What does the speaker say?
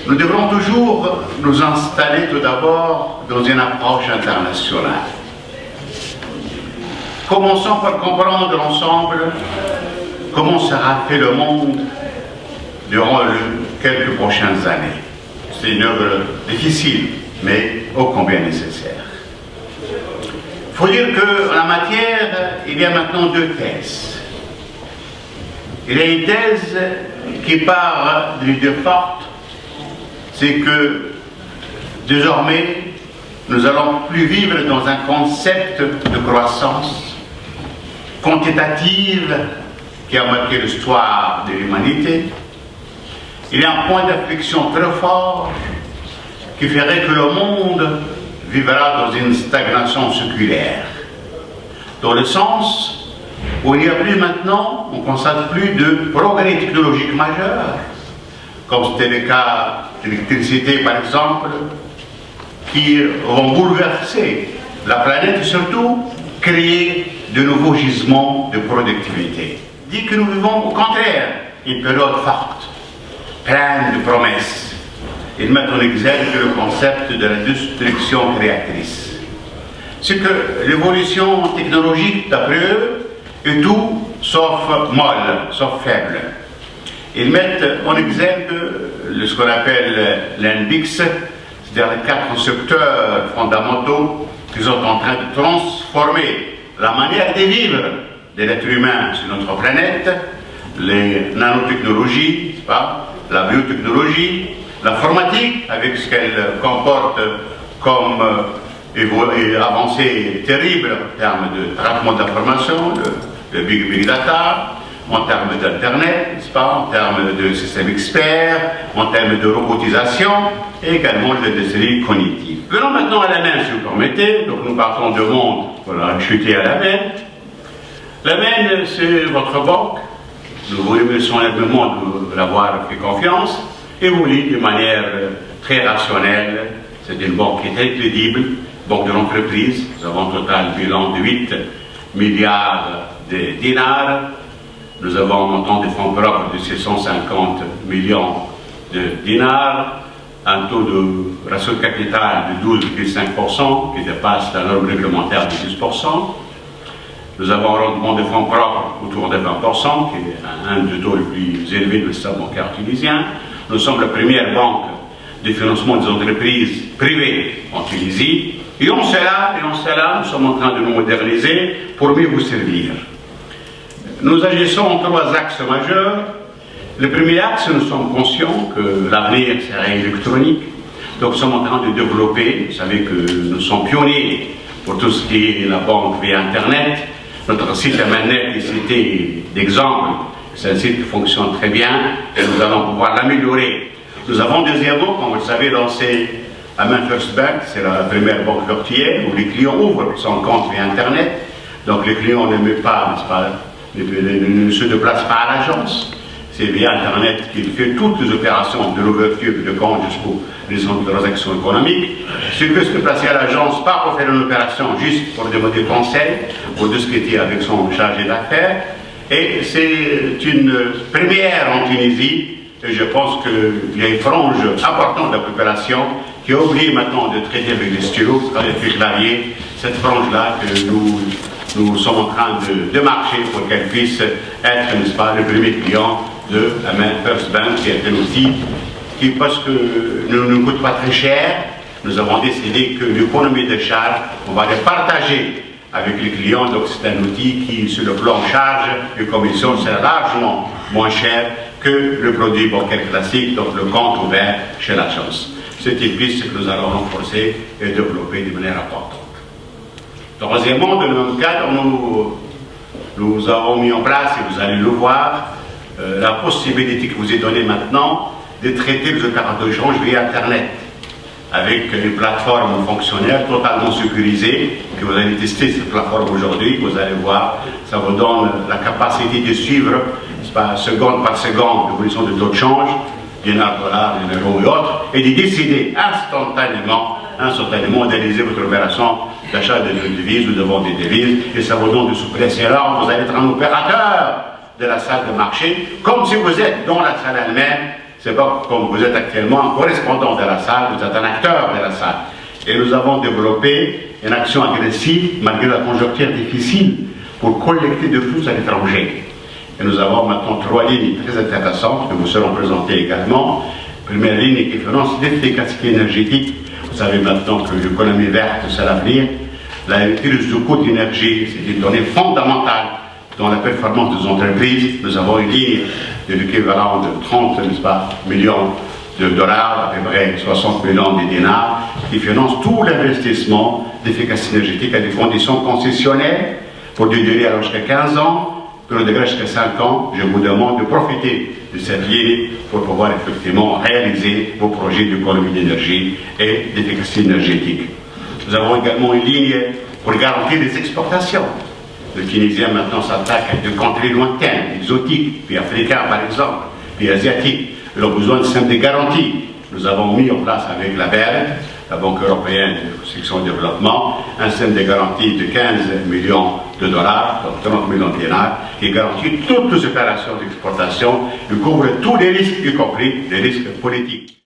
Nous devrons toujours nous installer tout d'abord dans une approche internationale. Commençons par comprendre ensemble comment sera fait le monde durant les quelques prochaines années. C'est une œuvre difficile, mais ô combien nécessaire. Il faut dire qu'en la matière, il y a maintenant deux thèses. Il y a une thèse qui part d'une idée forte, c'est que désormais, nous n'allons plus vivre dans un concept de croissance quantitative qui a marqué l'histoire de l'humanité. Il y a un point d'inflexion très fort qui ferait que le monde vivra dans une stagnation séculaire, dans le sens où il n'y a plus maintenant, on ne constate plus de progrès technologiques majeurs, comme c'était le cas de l'électricité par exemple, qui vont bouleverser la planète et surtout créer de nouveaux gisements de productivité. Dit que nous vivons au contraire une période forte, pleine de promesses. Ils mettent en exergue le concept de la destruction créatrice. C'est que l'évolution technologique, d'après eux, est tout sauf molle, sauf faible. Ils mettent en exergue ce qu'on appelle l'index, c'est-à-dire les 4 secteurs fondamentaux qui sont en train de transformer la manière de vivre de l'être humain sur notre planète, les nanotechnologies, la biotechnologie, l'informatique, avec ce qu'elle comporte comme avancée terrible en termes de traitement d'information, le big data, en termes d'Internet, n'est-ce pas, en termes de systèmes experts, en termes de robotisation, et également de décision cognitive. Venons maintenant à la main, si vous permettez. Donc nous partons de monde pour la chuter à la main. La main, c'est votre banque. Nous vous remercions énormément de l'avoir fait confiance. Et vous dites de manière très rationnelle, c'est une banque qui est très crédible, banque de l'entreprise. Nous avons un total bilan de 8 milliards de dinars. Nous avons un montant de fonds propres de 650 millions de dinars, un taux de ratio de capital de 12,5% qui dépasse la norme réglementaire de 10%. Nous avons un rendement de fonds propres autour de 20%, qui est un des taux les plus élevés du système bancaire tunisien. Nous sommes la première banque de financement des entreprises privées en Tunisie. Et en cela, nous sommes en train de nous moderniser pour mieux vous servir. Nous agissons en 3 axes majeurs. Le premier axe, nous sommes conscients que l'avenir sera électronique. Donc nous sommes en train de développer, vous savez que nous sommes pionniers pour tout ce qui est la banque via Internet. Notre site Amanet est cité d'exemple. C'est un site qui fonctionne très bien et nous allons pouvoir l'améliorer. Nous avons deuxièmement, comme vous le savez, lancé Aman First Bank, c'est la première banque courtière où les clients ouvrent son compte via Internet. Donc les clients ne mettent pas, n'est-ce pas, ne se déplacent pas à l'agence. C'est via Internet qu'il fait toutes les opérations de l'ouverture de compte jusqu'aux transactions économiques. Celui qui veut se déplacer à l'agence, pas pour faire une opération, juste pour demander conseil, pour discuter avec son chargé d'affaires. Et c'est une première en Tunisie, et je pense qu'il y a une frange importante de la population qui a oublié maintenant de traiter avec des stylos, avec des claviers, cette frange-là que nous sommes en train de marcher pour qu'elle puisse être, n'est-ce pas, le premier client de la First Bank, qui est un outil qui, parce que ne nous coûte pas très cher, nous avons décidé que l'économie de charge, on va les partager avec les clients. Donc c'est un outil qui, sur le plan charge et commission, sera largement moins cher que le produit bancaire classique, donc le compte ouvert chez l'agence. C'est une piste que nous allons renforcer et développer de manière importante. Troisièmement, dans le même cadre, nous avons mis en place, et vous allez le voir, la possibilité que vous est donnée maintenant de traiter les opérateurs de change via Internet, avec une plateforme fonctionnelle totalement sécurisée, que vous allez tester cette plateforme aujourd'hui, vous allez voir, ça vous donne la capacité de suivre, seconde par seconde, l'évolution de taux de change, dinar, dollar, euro et autres, et de décider instantanément d'analyser votre opération d'achat de devises ou de vente des devises, et ça vous donne de souplesse. Et alors, vous allez être un opérateur de la salle de marché, comme si vous êtes dans la salle elle-même, c'est pas comme vous êtes actuellement un correspondant de la salle, vous êtes un acteur de la salle. Et nous avons développé une action agressive, malgré la conjoncture difficile, pour collecter de flux à l'étranger. Et nous avons maintenant 3 lignes très intéressantes que vous seront présentées également. Première ligne qui finance l'efficacité énergétique. Vous savez maintenant que l'économie verte, c'est l'avenir. La maîtrise du coût d'énergie, c'est une donnée fondamentale dans la performance des entreprises. Nous avons une ligne de l'équivalent de 30 millions de dollars, à peu près 60 millions de dinars, qui finance tout l'investissement d'efficacité énergétique à des conditions concessionnelles pour des durées allant jusqu'à 15 ans, pour le degré jusqu'à 5 ans. Je vous demande de profiter de cette ligne pour pouvoir effectivement réaliser vos projets d'économie d'énergie et d'efficacité énergétique. Nous avons également une ligne pour garantir les exportations. Le Tunisien maintenant s'attaque à des contrées lointaines, exotiques, puis africains par exemple, puis asiatiques. Ils ont besoin de système de garantie. Nous avons mis en place avec la BERD, la Banque européenne de section de développement, un système de garantie de 15 millions de dollars, donc 30 millions de dinars, qui garantit toutes les opérations d'exportation, qui couvre tous les risques, y compris les risques politiques.